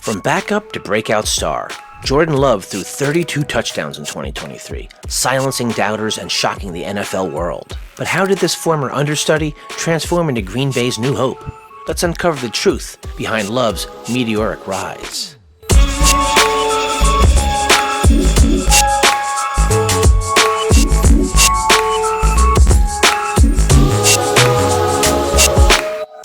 From backup to breakout star, Jordan Love threw 32 touchdowns in 2023, silencing doubters and shocking the NFL world. But how did this former understudy transform into Green Bay's new hope? Let's uncover the truth behind Love's meteoric rise.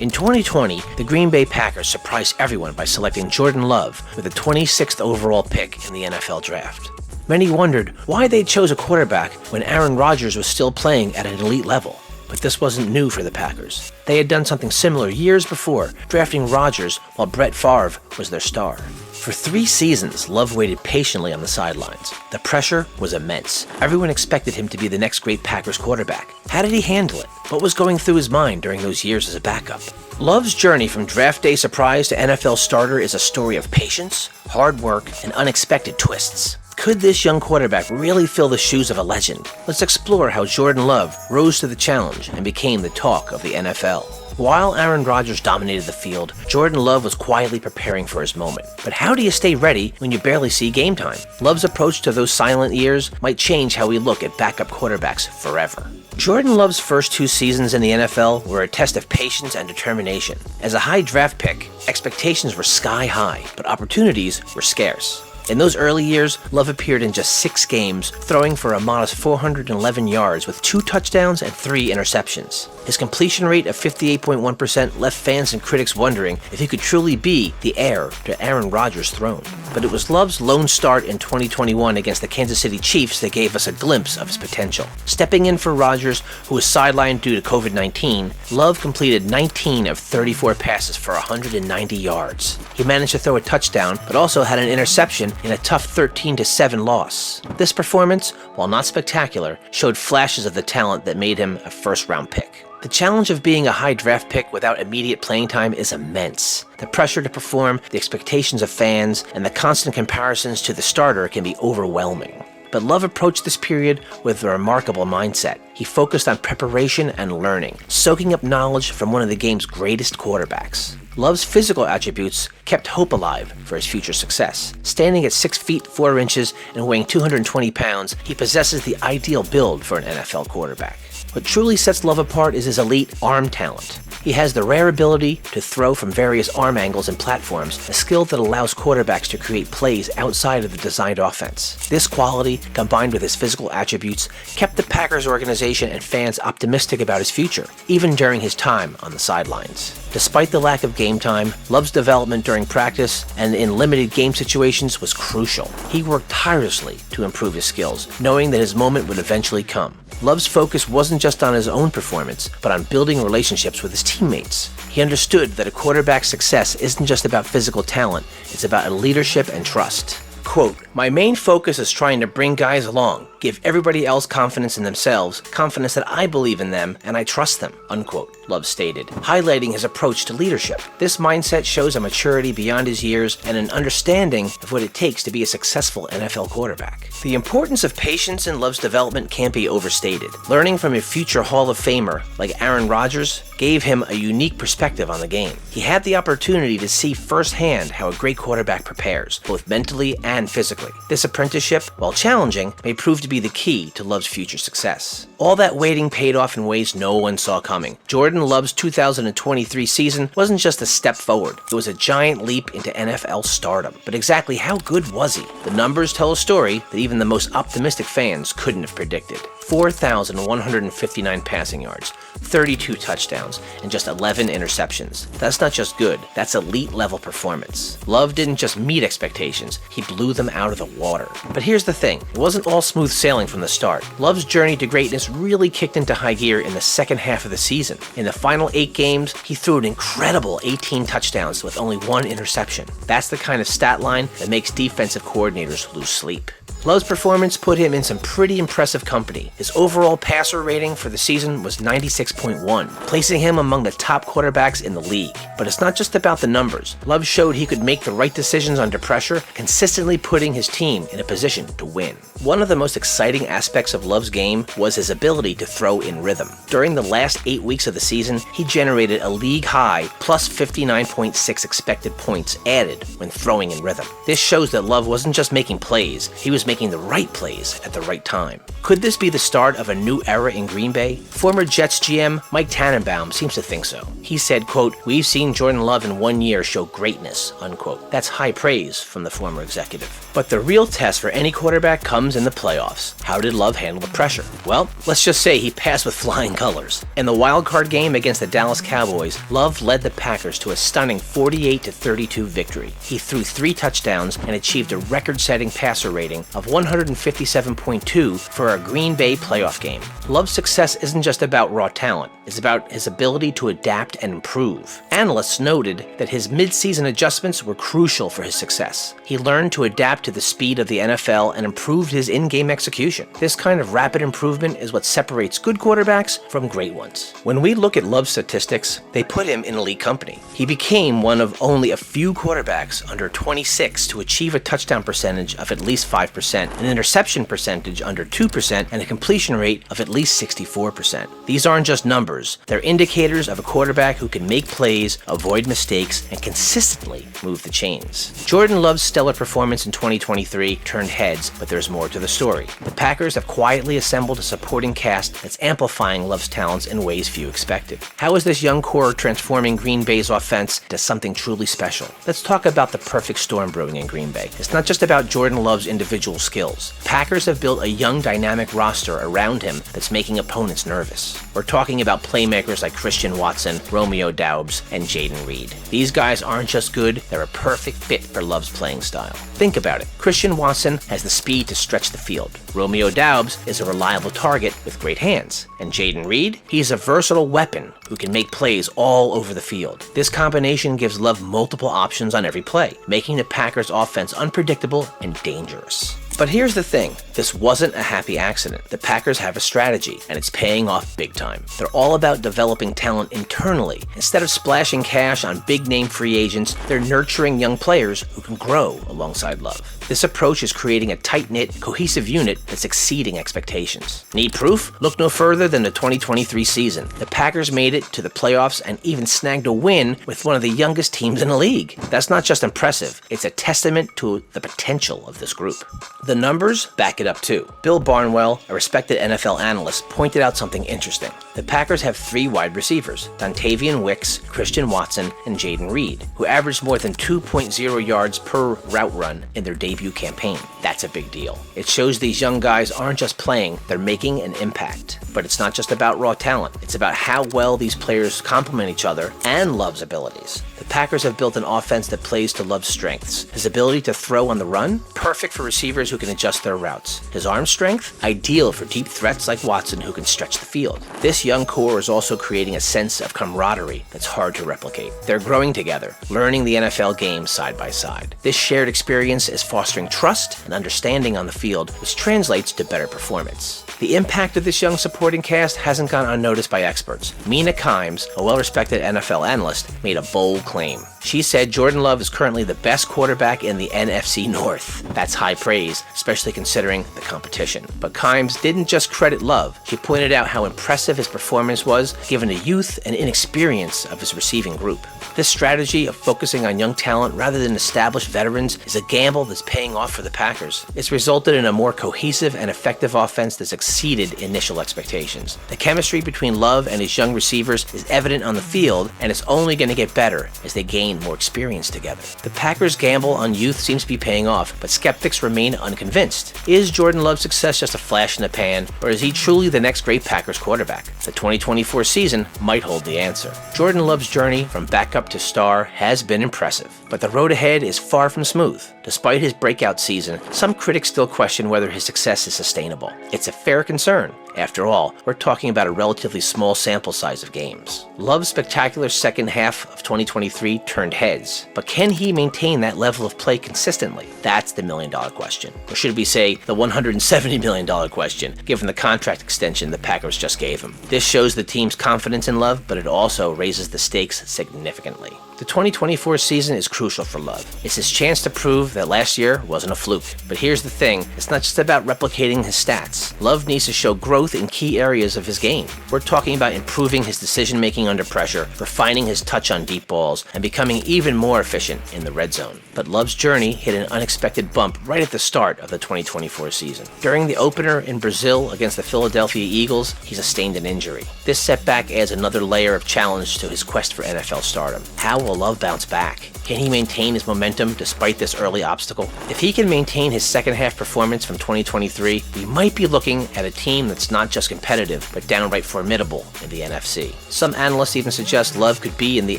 In 2020, the Green Bay Packers surprised everyone by selecting Jordan Love with the 26th overall pick in the NFL Draft. Many wondered why they chose a quarterback when Aaron Rodgers was still playing at an elite level. But this wasn't new for the Packers. They had done something similar years before, drafting Rodgers while Brett Favre was their star. For 3 seasons, Love waited patiently on the sidelines. The pressure was immense. Everyone expected him to be the next great Packers quarterback. How did he handle it? What was going through his mind during those years as a backup? Love's journey from draft day surprise to NFL starter is a story of patience, hard work, and unexpected twists. Could this young quarterback really fill the shoes of a legend? Let's explore how Jordan Love rose to the challenge and became the talk of the NFL. While Aaron Rodgers dominated the field, Jordan Love was quietly preparing for his moment. But how do you stay ready when you barely see game time? Love's approach to those silent years might change how we look at backup quarterbacks forever. Jordan Love's first 2 seasons in the NFL were a test of patience and determination. As a high draft pick, expectations were sky high, but opportunities were scarce. In those early years, Love appeared in just 6 games, throwing for a modest 411 yards with 2 touchdowns and 3 interceptions. His completion rate of 58.1% left fans and critics wondering if he could truly be the heir to Aaron Rodgers' throne. But it was Love's lone start in 2021 against the Kansas City Chiefs that gave us a glimpse of his potential. Stepping in for Rodgers, who was sidelined due to COVID-19, Love completed 19 of 34 passes for 190 yards. He managed to throw a touchdown, but also had an interception in a tough 13-7 loss. This performance, while not spectacular, showed flashes of the talent that made him a first-round pick. The challenge of being a high draft pick without immediate playing time is immense. The pressure to perform, the expectations of fans, and the constant comparisons to the starter can be overwhelming. But Love approached this period with a remarkable mindset. He focused on preparation and learning, soaking up knowledge from one of the game's greatest quarterbacks. Love's physical attributes kept hope alive for his future success. Standing at 6 feet 4 inches and weighing 220 pounds, he possesses the ideal build for an NFL quarterback. What truly sets Love apart is his elite arm talent. He has the rare ability to throw from various arm angles and platforms, a skill that allows quarterbacks to create plays outside of the designed offense. This quality, combined with his physical attributes, kept the Packers organization and fans optimistic about his future, even during his time on the sidelines. Despite the lack of game time, Love's development during practice and in limited game situations was crucial. He worked tirelessly to improve his skills, knowing that his moment would eventually come. Love's focus wasn't just on his own performance, but on building relationships with his teammates. He understood that a quarterback's success isn't just about physical talent, it's about leadership and trust. Quote, "My main focus is trying to bring guys along, give everybody else confidence in themselves, confidence that I believe in them and I trust them," unquote, Love stated, highlighting his approach to leadership. This mindset shows a maturity beyond his years and an understanding of what it takes to be a successful NFL quarterback. The importance of patience in Love's development can't be overstated. Learning from a future Hall of Famer like Aaron Rodgers gave him a unique perspective on the game. He had the opportunity to see firsthand how a great quarterback prepares, both mentally and physically. This apprenticeship, while challenging, may prove to be the key to Love's future success. All that waiting paid off in ways no one saw coming. Jordan Love's 2023 season wasn't just a step forward, it was a giant leap into NFL stardom. But exactly how good was he? The numbers tell a story that even the most optimistic fans couldn't have predicted. 4,159 passing yards, 32 touchdowns, and just 11 interceptions. That's not just good, that's elite level performance. Love didn't just meet expectations, he blew them out of the water. But here's the thing, it wasn't all smooth sailing from the start. Love's journey to greatness really kicked into high gear in the second half of the season. In the final 8 games, he threw an incredible 18 touchdowns with only 1 interception. That's the kind of stat line that makes defensive coordinators lose sleep. Love's performance put him in some pretty impressive company. His overall passer rating for the season was 96.1, placing him among the top quarterbacks in the league. But it's not just about the numbers. Love showed he could make the right decisions under pressure, consistently putting his team in a position to win. One of the most exciting aspects of Love's game was his ability to throw in rhythm. During the last 8 weeks of the season, he generated a league-high plus 59.6 expected points added when throwing in rhythm. This shows that Love wasn't just making plays, he was making the right plays at the right time. Could this be the start of a new era in Green Bay? Former Jets GM Mike Tannenbaum seems to think so. He said, quote, "We've seen Jordan Love in 1 year show greatness," unquote. That's high praise from the former executive. But the real test for any quarterback comes in the playoffs. How did Love handle the pressure? Well, let's just say he passed with flying colors. In the wild card game against the Dallas Cowboys, Love led the Packers to a stunning 48-32 victory. He threw 3 touchdowns and achieved a record-setting passer rating of 157.2 for a Green Bay playoff game. Love's success isn't just about raw talent, it's about his ability to adapt and improve. Analysts noted that his mid-season adjustments were crucial for his success. He learned to adapt to the speed of the NFL and improved his in-game execution. This kind of rapid improvement is what separates good quarterbacks from great ones. When we look at Love's statistics, they put him in elite company. He became one of only a few quarterbacks under 26 to achieve a touchdown percentage of at least 5%, an interception percentage under 2%, and a completion rate of at least 64%. These aren't just numbers, they're indicators of a quarterback who can make plays, avoid mistakes, and consistently move the chains. Jordan Love's stellar performance in 2023 turned heads, but there's more to the story. The Packers have quietly assembled a supporting cast that's amplifying Love's talents in ways few expected. How is this young core transforming Green Bay's offense to something truly special? Let's talk about the perfect storm brewing in Green Bay. It's not just about Jordan Love's individual skills. Packers have built a young, dynamic roster around him that's making opponents nervous. We're talking about playmakers like Christian Watson, Romeo Doubs, and Jaden Reed. These guys aren't just good, they're a perfect fit for Love's playing style. Think about it. Christian Watson has the speed to stretch the field. Romeo Doubs is a reliable target with great hands. And Jaden Reed, he's a versatile weapon who can make plays all over the field. This combination gives Love multiple options on every play, making the Packers' offense unpredictable and dangerous. But here's the thing, this wasn't a happy accident. The Packers have a strategy, and it's paying off big time. They're all about developing talent internally. Instead of splashing cash on big-name free agents, they're nurturing young players who can grow alongside Love. This approach is creating a tight-knit, cohesive unit that's exceeding expectations. Need proof? Look no further than the 2023 season. The Packers made it to the playoffs and even snagged a win with one of the youngest teams in the league. That's not just impressive, it's a testament to the potential of this group. The numbers back it up too. Bill Barnwell, a respected NFL analyst, pointed out something interesting. The Packers have 3 wide receivers, Dontavian Wicks, Christian Watson, and Jaden Reed, who averaged more than 2.0 yards per route run in their debut campaign. That's a big deal. It shows these young guys aren't just playing, they're making an impact. But it's not just about raw talent, it's about how well these players complement each other and Love's abilities. The Packers have built an offense that plays to Love's strengths. His ability to throw on the run, perfect for receivers who can adjust their routes. His arm strength, ideal for deep threats like Watson who can stretch the field. This young core is also creating a sense of camaraderie that's hard to replicate. They're growing together, learning the NFL game side by side. This shared experience is fostering trust and understanding on the field, which translates to better performance. The impact of this young supporting cast hasn't gone unnoticed by experts. Mina Kimes, a well-respected NFL analyst, made a bold claim. She said Jordan Love is currently the best quarterback in the NFC North. That's high praise, especially considering the competition. But Kimes didn't just credit Love. She pointed out how impressive his performance was given the youth and inexperience of his receiving group. This strategy of focusing on young talent rather than established veterans is a gamble that's paying off for the Packers. It's resulted in a more cohesive and effective offense that's exceeded initial expectations. The chemistry between Love and his young receivers is evident on the field, and it's only going to get better as they gain more experience together. The Packers' gamble on youth seems to be paying off, but skeptics remain unconvinced. Is Jordan Love's success just a flash in the pan, or is he truly the next great Packers quarterback? The 2024 season might hold the answer. Jordan Love's journey from backup to star has been impressive, but the road ahead is far from smooth. Despite his breakout season, some critics still question whether his success is sustainable. It's a fair concern. After all, we're talking about a relatively small sample size of games. Love's spectacular second half of 2023 turned turned heads, but can he maintain that level of play consistently? That's the million-dollar question. Or should we say, the $170 million question, given the contract extension the Packers just gave him. This shows the team's confidence in Love, but it also raises the stakes significantly. The 2024 season is crucial for Love. It's his chance to prove that last year wasn't a fluke. But here's the thing, it's not just about replicating his stats. Love needs to show growth in key areas of his game. We're talking about improving his decision-making under pressure, refining his touch on deep balls, and becoming even more efficient in the red zone. But Love's journey hit an unexpected bump right at the start of the 2024 season. During the opener in Brazil against the Philadelphia Eagles, he sustained an injury. This setback adds another layer of challenge to his quest for NFL stardom. How will Love bounce back? Can he maintain his momentum despite this early obstacle? If he can maintain his second half performance from 2023, we might be looking at a team that's not just competitive, but downright formidable in the NFC. Some analysts even suggest Love could be in the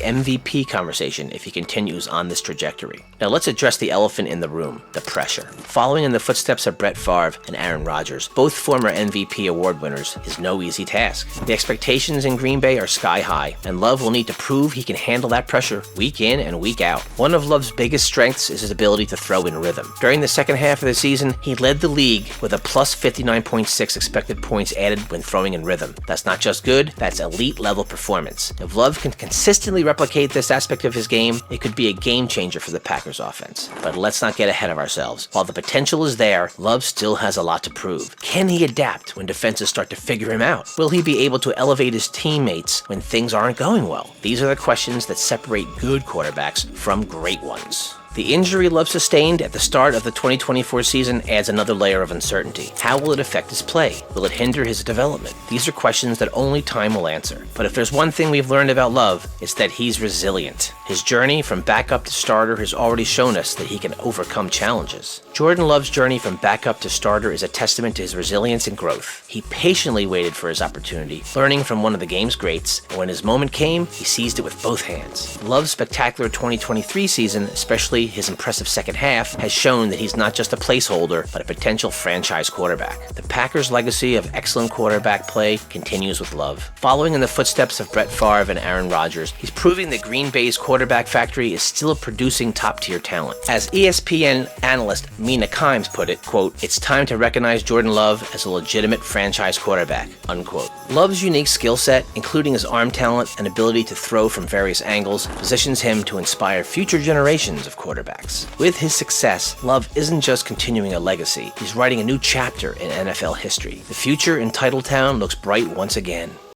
MVP conversation if he continues on this trajectory. Now let's address the elephant in the room, the pressure. Following in the footsteps of Brett Favre and Aaron Rodgers, both former MVP award winners, is no easy task. The expectations in Green Bay are sky high, and Love will need to prove he can handle that pressure week in and week out. One of Love's biggest strengths is his ability to throw in rhythm. During the second half of the season, he led the league with a plus 59.6 expected points added when throwing in rhythm. That's not just good, that's elite level performance. If Love can consistently replicate this aspect of his game, it could be a game changer for the Packers offense. But let's not get ahead of ourselves. While the potential is there, Love still has a lot to prove. Can he adapt when defenses start to figure him out? Will he be able to elevate his teammates when things aren't going well? These are the questions that separate good quarterbacks from great ones. The injury Love sustained at the start of the 2024 season adds another layer of uncertainty. How will it affect his play? Will it hinder his development? These are questions that only time will answer. But if there's one thing we've learned about Love, it's that he's resilient. His journey from backup to starter has already shown us that he can overcome challenges. Jordan Love's journey from backup to starter is a testament to his resilience and growth. He patiently waited for his opportunity, learning from one of the game's greats, and when his moment came, he seized it with both hands. Love's spectacular 2023 season, especially his impressive second half, has shown that he's not just a placeholder, but a potential franchise quarterback. The Packers' legacy of excellent quarterback play continues with Love. Following in the footsteps of Brett Favre and Aaron Rodgers, he's proving that Green Bay's quarterback factory is still producing top-tier talent. As ESPN analyst Mina Kimes put it, quote, "It's time to recognize Jordan Love as a legitimate franchise quarterback," unquote. Love's unique skill set, including his arm talent and ability to throw from various angles, positions him to inspire future generations of quarterbacks. With his success, Love isn't just continuing a legacy, he's writing a new chapter in NFL history. The future in Titletown looks bright once again.